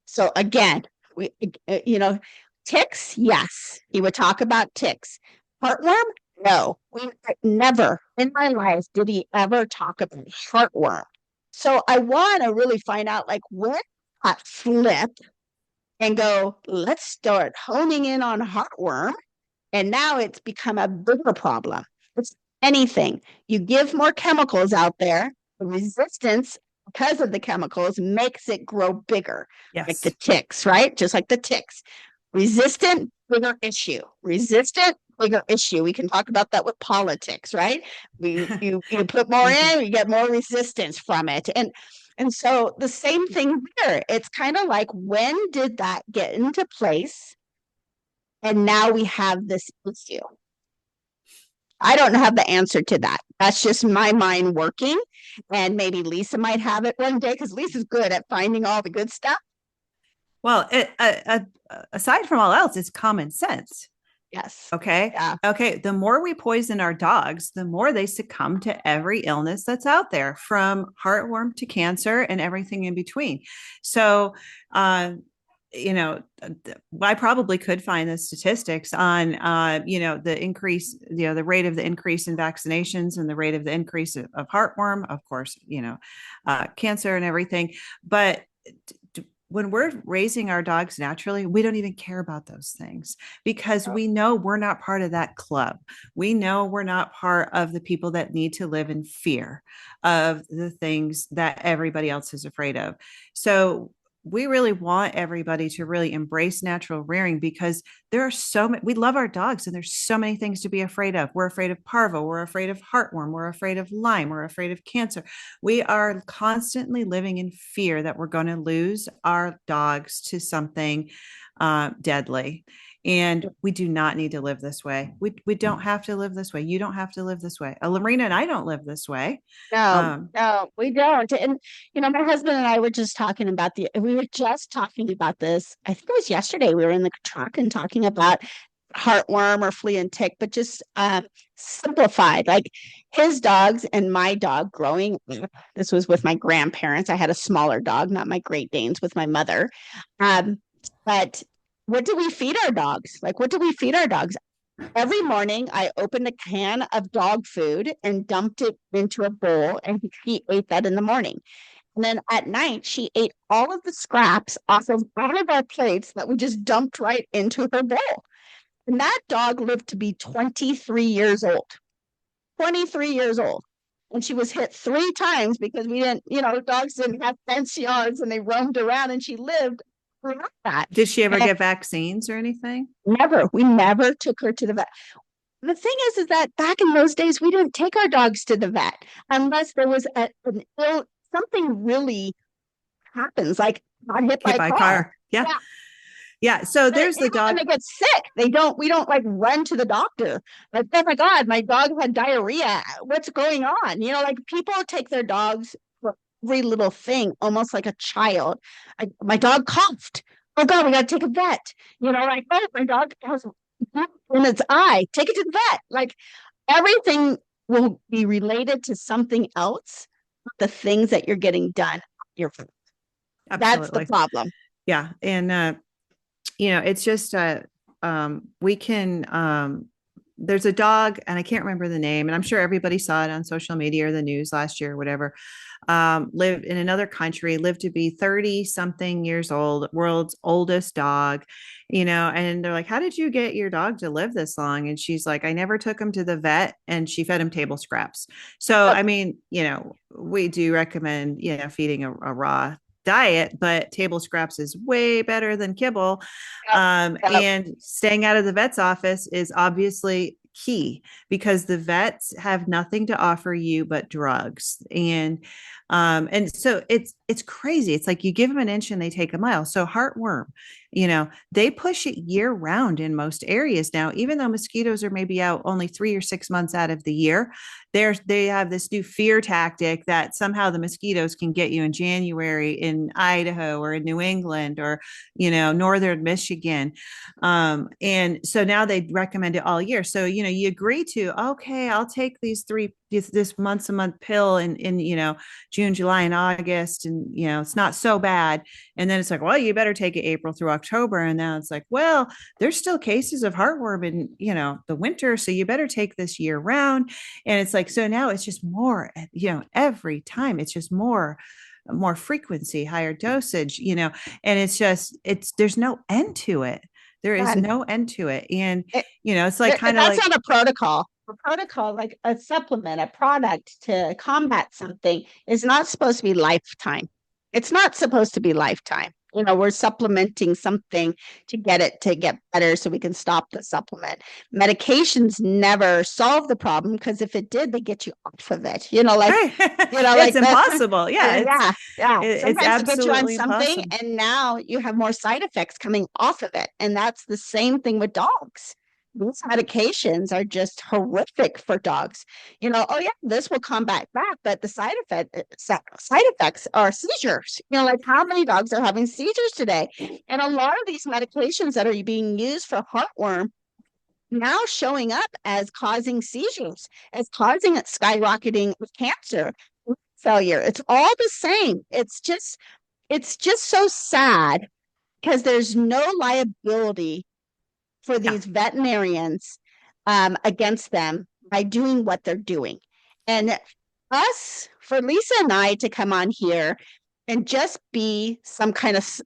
So again, ticks. Yes. He would talk about ticks. Heartworm. No, never in my life did he ever talk about heartworm. So I want to really find out, when that flip and go, let's start honing in on heartworm. And now it's become a bigger problem. It's anything. You give more chemicals out there, the resistance because of the chemicals makes it grow bigger. Yes. Like the ticks, right? Just like the ticks. Resistant, bigger issue. Resistant, bigger issue. We can talk about that with politics, right? You put more in, you get more resistance from it. And so the same thing here. It's kind of like, when did that get into place? And now we have this issue. I don't have the answer to that. That's just my mind working. And maybe Lisa might have it one day, because Lisa's good at finding all the good stuff. Well, aside from all else, it's common sense. Yes. Okay. Yeah. Okay. The more we poison our dogs, the more they succumb to every illness that's out there, from heartworm to cancer and everything in between. So, I probably could find the statistics on, the increase, the rate of the increase in vaccinations and the rate of the increase of heartworm, of course, cancer and everything. But when we're raising our dogs naturally, we don't even care about those things because we know we're not part of that club. We know we're not part of the people that need to live in fear of the things that everybody else is afraid of. So we really want everybody to really embrace natural rearing because there are so many, we love our dogs and there's so many things to be afraid of. We're afraid of parvo, we're afraid of heartworm, we're afraid of Lyme, we're afraid of cancer. We are constantly living in fear that we're going to lose our dogs to something deadly. And we do not need to live this way. We don't have to live this way. You don't have to live this way. Lorena and I don't live this way. No, we don't. And my husband and I were just talking about we were just talking about this. I think it was yesterday. We were in the truck and talking about heartworm or flea and tick, but just simplified. Like his dogs and my dog growing up. This was with my grandparents. I had a smaller dog, not my Great Danes, with my mother. But what do we feed our dogs? Like, what do we feed our dogs? Every morning, I opened a can of dog food and dumped it into a bowl, and she ate that in the morning. And then at night, she ate all of the scraps off of all of our plates that we just dumped right into her bowl. And that dog lived to be 23 years old. 23 years old. And she was hit 3 times because we didn't, dogs didn't have fence yards and they roamed around, and she lived throughout that. Did she ever get vaccines or anything? Never. We never took her to the vet. The thing is that back in those days, we didn't take our dogs to the vet unless there was something really happens, like got hit by a car. Yeah. Yeah. So there's the dog. When they get sick, we don't like run to the doctor. Like, oh my God, my dog had diarrhea. What's going on? Like people take their dogs for every little thing, almost like a child. My dog coughed. Oh God, we got to take a vet. Like, oh, my dog has in its eye. Take it to the vet. Like everything will be related to something else. The things that you're getting done, that's the problem. Yeah. And it's just we can there's a dog and I can't remember the name, and I'm sure everybody saw it on social media or the news last year or whatever. Lived in another country, lived to be 30 something years old, world's oldest dog, and they're like, how did you get your dog to live this long? And she's like, I never took him to the vet, and she fed him table scraps. So I mean, we do recommend feeding a raw diet, but table scraps is way better than kibble. And staying out of the vet's office is obviously key because the vets have nothing to offer you but drugs. And so it's crazy. It's like you give them an inch and they take a mile. So heartworm, they push it year round in most areas now, even though mosquitoes are maybe out only 3 or 6 months out of the year. They have this new fear tactic that somehow the mosquitoes can get you in January in Idaho or in New England or, northern Michigan. And so now they recommend it all year. So, you agree to, okay, I'll take this month to month pill in June, July, and August. And, it's not so bad. And then it's like, well, you better take it April through October. And now it's like, well, there's still cases of heartworm in, the winter. So you better take this year round. And it's like, so now it's just more, every time it's just more frequency, higher dosage, and there's no end to it. There is no end to it. And, it's like kind of that's not a protocol. A protocol, like a supplement, a product to combat something, is not supposed to be lifetime. It's not supposed to be lifetime. We're supplementing something to get better so we can stop the supplement. Medications never solve the problem because if it did, they get you off of it. It's impossible. Yeah. It's absolutely get you on something, and now you have more side effects coming off of it. And that's the same thing with dogs. These medications are just horrific for dogs. This will come back, but the side effects are seizures. Like how many dogs are having seizures today? And a lot of these medications that are being used for heartworm now showing up as causing seizures, as causing it skyrocketing with cancer, failure. It's all the same. It's just so sad because there's no liability for these veterinarians against them by doing what they're doing. And for Lisa and I to come on here and just be some kind of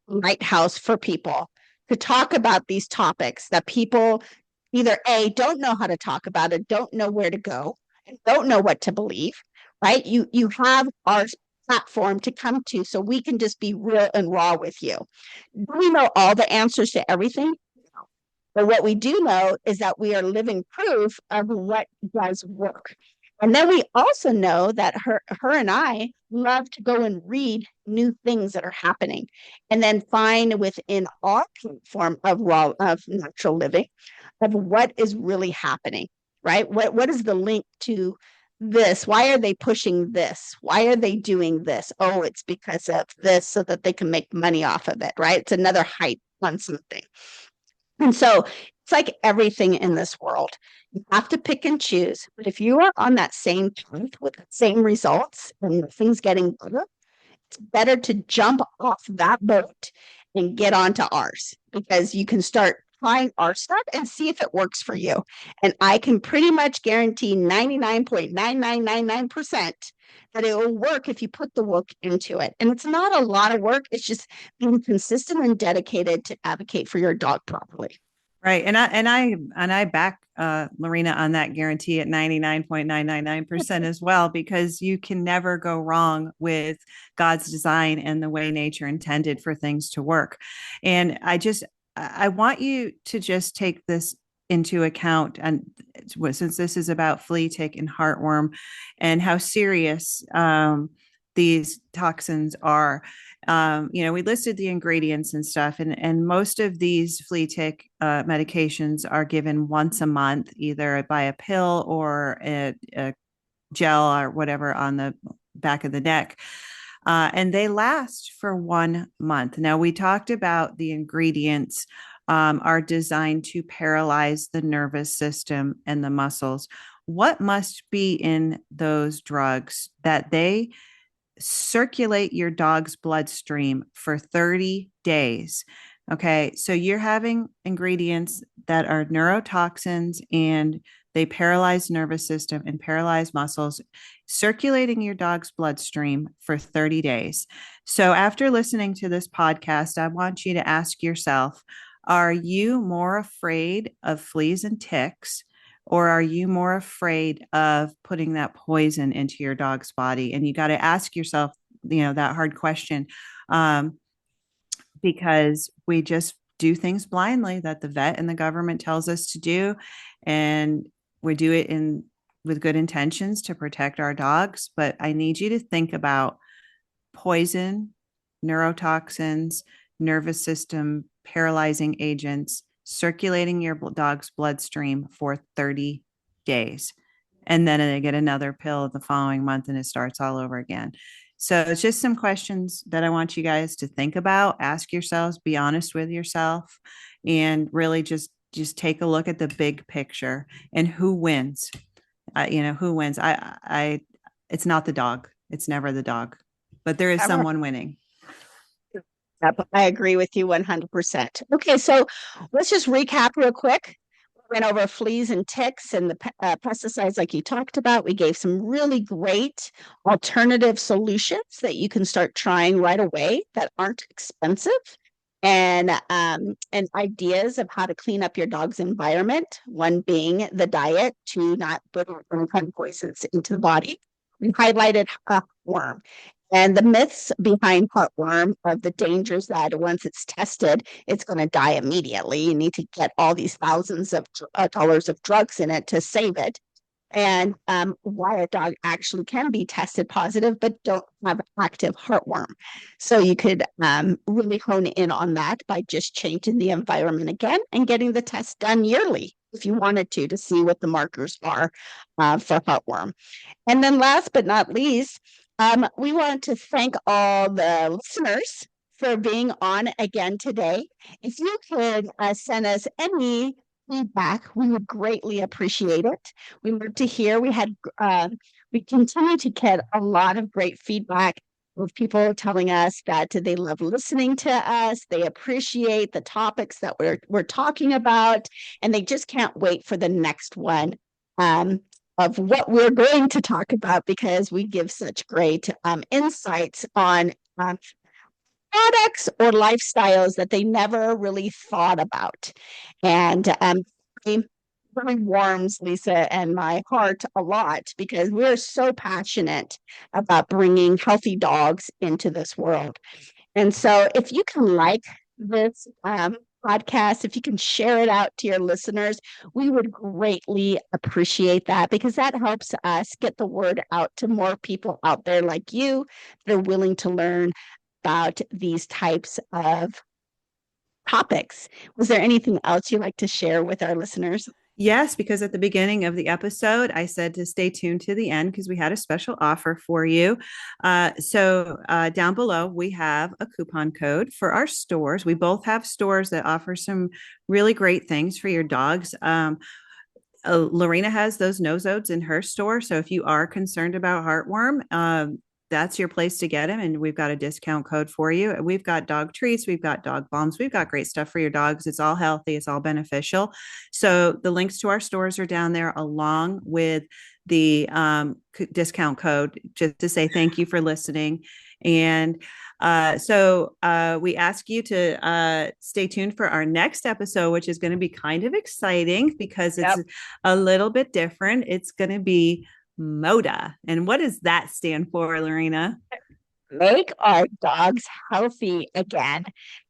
lighthouse for people to talk about these topics that people either A, don't know how to talk about it, don't know where to go, and don't know what to believe, right? You have our platform to come to so we can just be real and raw with you. Do we know all the answers to everything? No. But what we do know is that we are living proof of what does work. And then we also know that her and I love to go and read new things that are happening, and then find within our platform of natural living of what is really happening, right? What is the link to this? Why are they pushing this? Why are they doing this? Oh, it's because of this, so that they can make money off of it, right? It's another hype on something. And so it's like everything in this world. You have to pick and choose. But if you are on that same path with the same results and things getting better, it's better to jump off that boat and get onto ours, because you can start trying our stuff and see if it works for you. And I can pretty much guarantee 99.9999% that it will work if you put the work into it. And it's not a lot of work. It's just being consistent and dedicated to advocate for your dog properly. Right. And I back Lorena on that guarantee at 99.999% as well, because you can never go wrong with God's design and the way nature intended for things to work. And I want you to just take this into account, and since this is about flea, tick, and heartworm and how serious these toxins are. We listed the ingredients and stuff, and most of these flea tick medications are given once a month, either by a pill or a gel or whatever on the back of the neck. And they last for 1 month. Now, we talked about the ingredients are designed to paralyze the nervous system and the muscles. What must be in those drugs? That they circulate your dog's bloodstream for 30 days. Okay, so you're having ingredients that are neurotoxins, and they paralyze nervous system and paralyze muscles, circulating your dog's bloodstream for 30 days. So after listening to this podcast, I want you to ask yourself, are you more afraid of fleas and ticks, or are you more afraid of putting that poison into your dog's body? And you got to ask yourself, that hard question, because we just do things blindly that the vet and the government tells us to do. And we do it with good intentions to protect our dogs. But I need you to think about poison, neurotoxins, nervous system paralyzing agents circulating your dog's bloodstream for 30 days. And then they get another pill the following month and it starts all over again. So it's just some questions that I want you guys to think about, ask yourselves, be honest with yourself, and really just take a look at the big picture and who wins. Who wins? It's not the dog. It's never the dog, but there is someone winning. Yep, I agree with you 100%. Okay, so let's just recap real quick. We went over fleas and ticks and the pesticides like you talked about. We gave some really great alternative solutions that you can start trying right away that aren't expensive, and ideas of how to clean up your dog's environment, one being the diet, two, not put any kind of poisons into the body. We highlighted worm and the myths behind heartworm, of the dangers that once it's tested, it's going to die immediately. You need to get all these thousands of dollars of drugs in it to save it. And why a dog actually can be tested positive, but don't have active heartworm. So you could really hone in on that by just changing the environment again and getting the test done yearly if you wanted to see what the markers are for heartworm. And then last but not least, we want to thank all the listeners for being on again today. If you could send us any feedback, we would greatly appreciate it. We love to hear. We continue to get a lot of great feedback with people telling us that they love listening to us. They appreciate the topics that we're talking about, and they just can't wait for the next one. of what we're going to talk about because we give such great insights on products or lifestyles that they never really thought about. And it really warms Lisa and my heart a lot because we're so passionate about bringing healthy dogs into this world. And so if you can like this podcast, if you can share it out to your listeners, we would greatly appreciate that because that helps us get the word out to more people out there like you that are willing to learn about these types of topics. Was there anything else you'd like to share with our listeners? Yes, because at the beginning of the episode, I said to stay tuned to the end because we had a special offer for you. So down below, we have a coupon code for our stores. We both have stores that offer some really great things for your dogs. Lorena has those nosodes in her store. So if you are concerned about heartworm, that's your place to get them. And we've got a discount code for you. We've got dog treats, we've got dog balms, we've got great stuff for your dogs. It's all healthy, it's all beneficial. So the links to our stores are down there along with the discount code, just to say thank you for listening. And we ask you to stay tuned for our next episode, which is going to be kind of exciting because it's a little bit different. It's going to be MODA. And what does that stand for, Lorena? Make our dogs healthy again.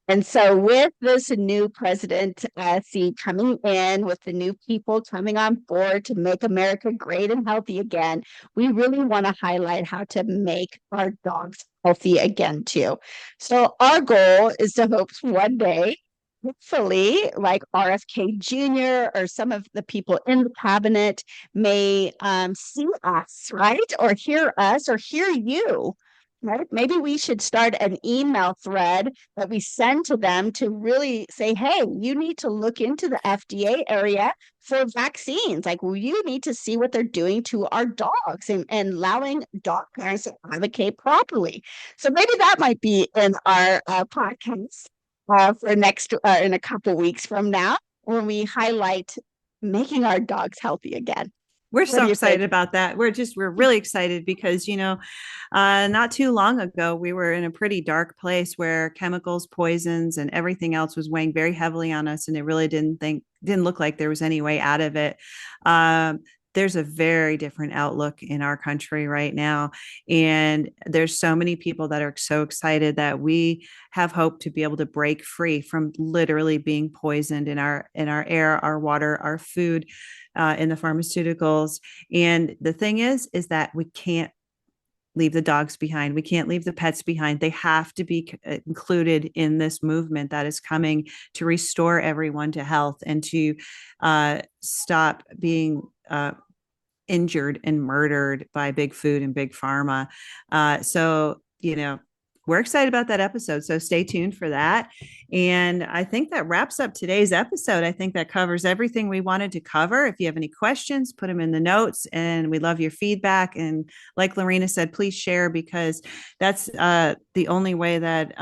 And so, with this new presidency coming in, with the new people coming on board to make America great and healthy again, we really want to highlight how to make our dogs healthy again, too. So, our goal is to hope one day hopefully, like RFK Jr. or some of the people in the cabinet may see us, right? Or hear us or hear you, right? Maybe we should start an email thread that we send to them to really say, hey, you need to look into the FDA area for vaccines. Like, well, you need to see what they're doing to our dogs and allowing dog parents to advocate properly. So maybe that might be in our podcast for next in a couple weeks from now when we highlight making our dogs healthy again. We're so excited about that. We're really excited because, not too long ago, we were in a pretty dark place where chemicals, poisons, and everything else was weighing very heavily on us. And it really didn't look like there was any way out of it. There's a very different outlook in our country right now. And there's so many people that are so excited that we have hope to be able to break free from literally being poisoned in our air, our water, our food, in the pharmaceuticals. And the thing is that we can't leave the dogs behind. We can't leave the pets behind. They have to be included in this movement that is coming to restore everyone to health and to stop being injured and murdered by big food and big pharma. We're excited about that episode. So stay tuned for that. And I think that wraps up today's episode. I think that covers everything we wanted to cover. If you have any questions, put them in the notes, and we love your feedback. And like Lorena said, please share, because that's the only way that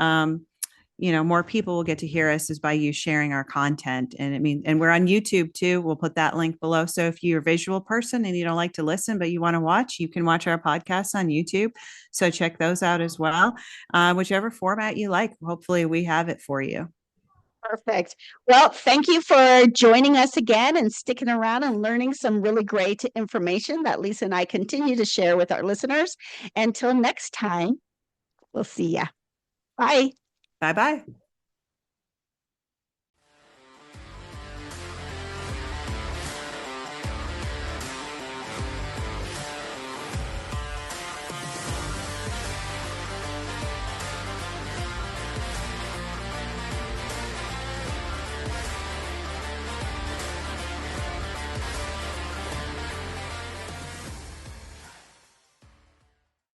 more people will get to hear us is by you sharing our content. And we're on YouTube too. We'll put that link below. So if you're a visual person and you don't like to listen, but you want to watch, you can watch our podcasts on YouTube. So check those out as well. Whichever format you like, hopefully we have it for you. Perfect. Well, thank you for joining us again and sticking around and learning some really great information that Lisa and I continue to share with our listeners. Until next time, we'll see ya. Bye. Bye-bye.